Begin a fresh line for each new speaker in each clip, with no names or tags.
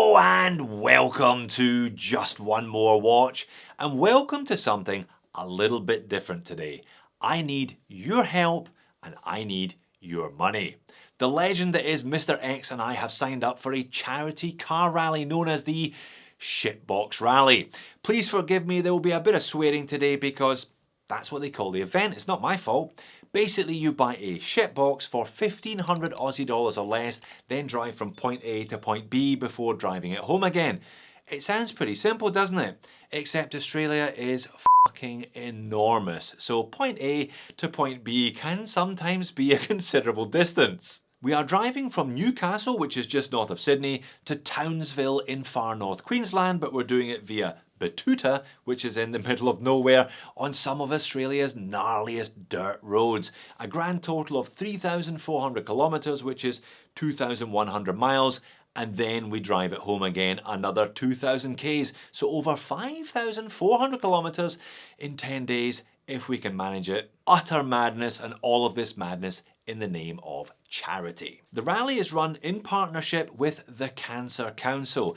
Hello and welcome to Just One More Watch, and welcome to something a little bit different today. I need your help and I need your money. The legend that is Mr. X and I have signed up for a charity car rally known as the Shitbox Rally. Please forgive me, there will be a bit of swearing today because that's what they call the event. It's not my fault. Basically, you buy a shitbox for 1,500 Aussie dollars or less, then drive from point A to point B before driving it home again. It sounds pretty simple, doesn't it? Except Australia is fucking enormous. So point A to point B can sometimes be a considerable distance. We are driving from Newcastle, which is just north of Sydney, to Townsville in far north Queensland, but we're doing it via Batuta, which is in the middle of nowhere, on some of Australia's gnarliest dirt roads. A grand total of 3,400 kilometres, which is 2,100 miles, and then we drive it home again another 2,000 k's, so over 5,400 kilometres in 10 days if we can manage it. Utter madness, and all of this madness in the name of charity. The rally is run in partnership with the Cancer Council.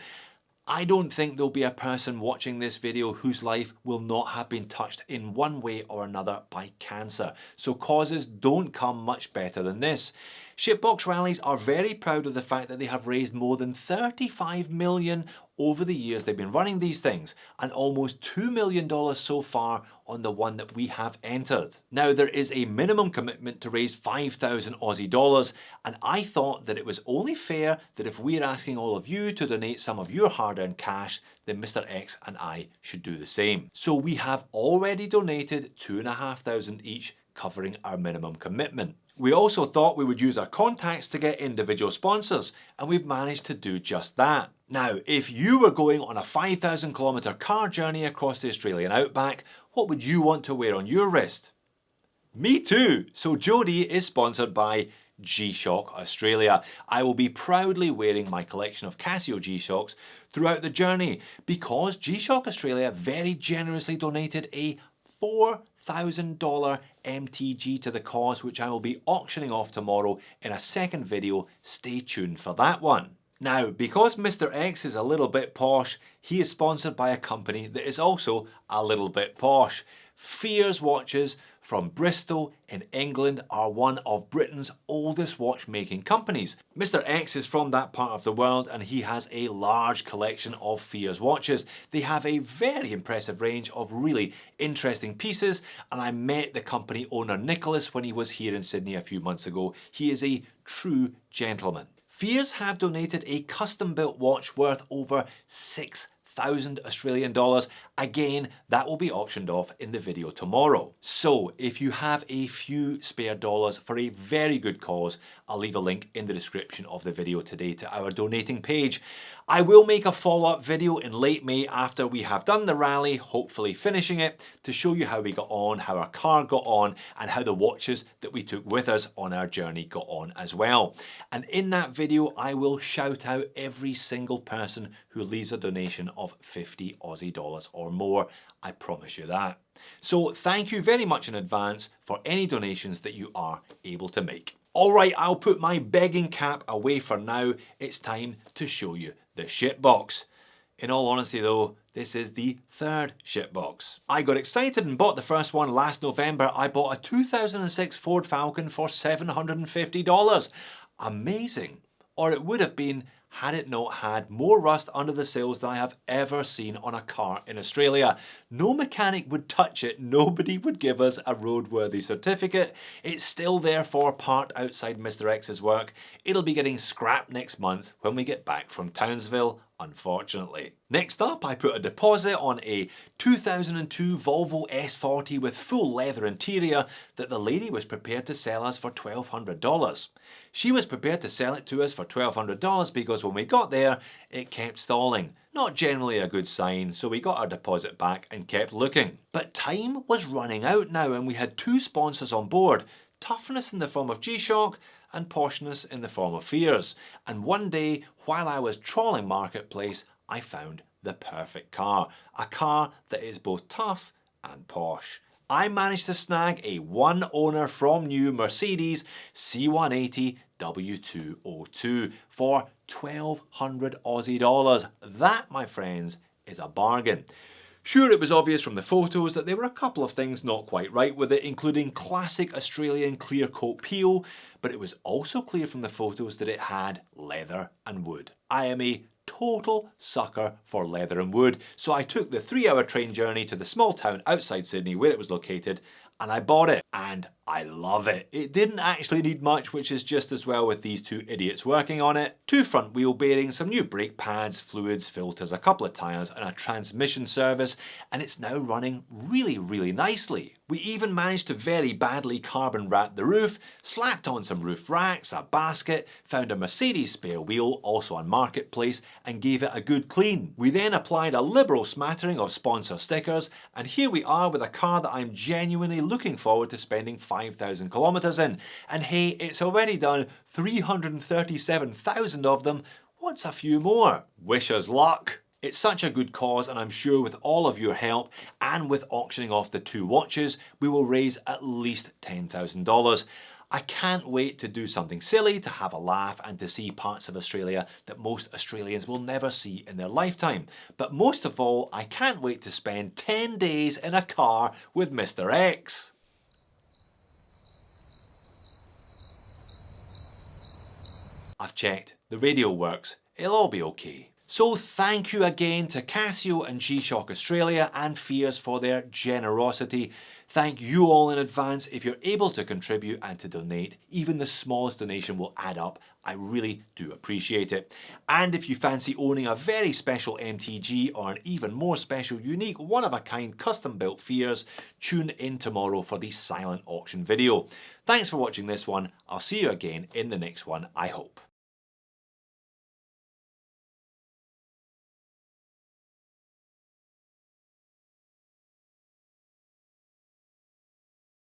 I don't think there'll be a person watching this video whose life will not have been touched in one way or another by cancer. So causes don't come much better than this. Shitbox rallies are very proud of the fact that they have raised more than 35 million over the years they've been running these things, and almost $2 million so far on the one that we have entered. Now, there is a minimum commitment to raise 5,000 Aussie dollars, and I thought that it was only fair that if we're asking all of you to donate some of your hard-earned cash, then Mr. X and I should do the same. So we have already donated 2,500 each, covering our minimum commitment. We also thought we would use our contacts to get individual sponsors, and we've managed to do just that. Now, if you were going on a 5,000 kilometre car journey across the Australian outback, what would you want to wear on your wrist? Me too! So Jody is sponsored by G-Shock Australia. I will be proudly wearing my collection of Casio G-Shocks throughout the journey because G-Shock Australia very generously donated a $4,000 MTG to the cause, which I will be auctioning off tomorrow in a second video. Stay tuned for that one. Now, because Mr. X is a little bit posh, he is sponsored by a company that is also a little bit posh. Fears watches from Bristol in England are one of Britain's oldest watchmaking companies. Mr. X is from that part of the world and he has a large collection of Fears watches. They have a very impressive range of really interesting pieces, and I met the company owner Nicholas when he was here in Sydney a few months ago. He is a true gentleman. Fears have donated a custom-built watch worth over 6,000 Australian dollars. Again, that will be auctioned off in the video tomorrow. So if you have a few spare dollars for a very good cause, I'll leave a link in the description of the video today to our donating page. I will make a follow-up video in late May after we have done the rally, hopefully finishing it, to show you how we got on, how our car got on, and how the watches that we took with us on our journey got on as well. And in that video, I will shout out every single person who leaves a donation of 50 Aussie dollars or more. I promise you that. So thank you very much in advance for any donations that you are able to make. Alright, I'll put my begging cap away for now. It's time to show you the shitbox. In all honesty though, this is the third shitbox. I got excited and bought the first one last November. I bought a 2006 Ford Falcon for $750. Amazing. Or it would have been had it not had more rust under the sills than I have ever seen on a car in Australia. No mechanic would touch it, nobody would give us a roadworthy certificate. It's still therefore parked outside Mr. X's work. It'll be getting scrapped next month when we get back from Townsville, unfortunately. Next up, I put a deposit on a 2002 Volvo S40 with full leather interior that the lady was prepared to sell us for $1,200. She was prepared to sell it to us for $1,200 because when we got there, it kept stalling. Not generally a good sign, so we got our deposit back and kept looking. But time was running out now and we had two sponsors on board, toughness in the form of G-Shock and poshness in the form of Fears. And one day, while I was trawling Marketplace, I found the perfect car. A car that is both tough and posh. I managed to snag a one owner from new Mercedes C180 W202 for 1,200 Aussie dollars. That, my friends, is a bargain. Sure, it was obvious from the photos that there were a couple of things not quite right with it, including classic Australian clear coat peel, but it was also clear from the photos that it had leather and wood. I am a total sucker for leather and wood, so I took the 3-hour train journey to the small town outside Sydney where it was located, and I bought it, and I love it. It didn't actually need much, which is just as well with these two idiots working on it. 2 front wheel bearings, some new brake pads, fluids, filters, a couple of tyres and a transmission service, and it's now running really nicely. We even managed to very badly carbon wrap the roof, slapped on some roof racks, a basket, found a Mercedes spare wheel, also on Marketplace, and gave it a good clean. We then applied a liberal smattering of sponsor stickers, and here we are with a car that I'm genuinely looking forward to spending 5,000 kilometers in. And hey, it's already done 337,000 of them. What's a few more? Wish us luck. It's such a good cause, and I'm sure with all of your help and with auctioning off the 2 watches, we will raise at least $10,000. I can't wait to do something silly, to have a laugh, and to see parts of Australia that most Australians will never see in their lifetime. But most of all, I can't wait to spend 10 days in a car with Mr. X. I've checked, the radio works, it'll all be okay. So thank you again to Casio and G-Shock Australia and Fears for their generosity. Thank you all in advance if you're able to contribute and to donate. Even the smallest donation will add up. I really do appreciate it. And if you fancy owning a very special MTG or an even more special, unique, one-of-a-kind custom-built Fears, tune in tomorrow for the silent auction video. Thanks for watching this one. I'll see you again in the next one, I hope.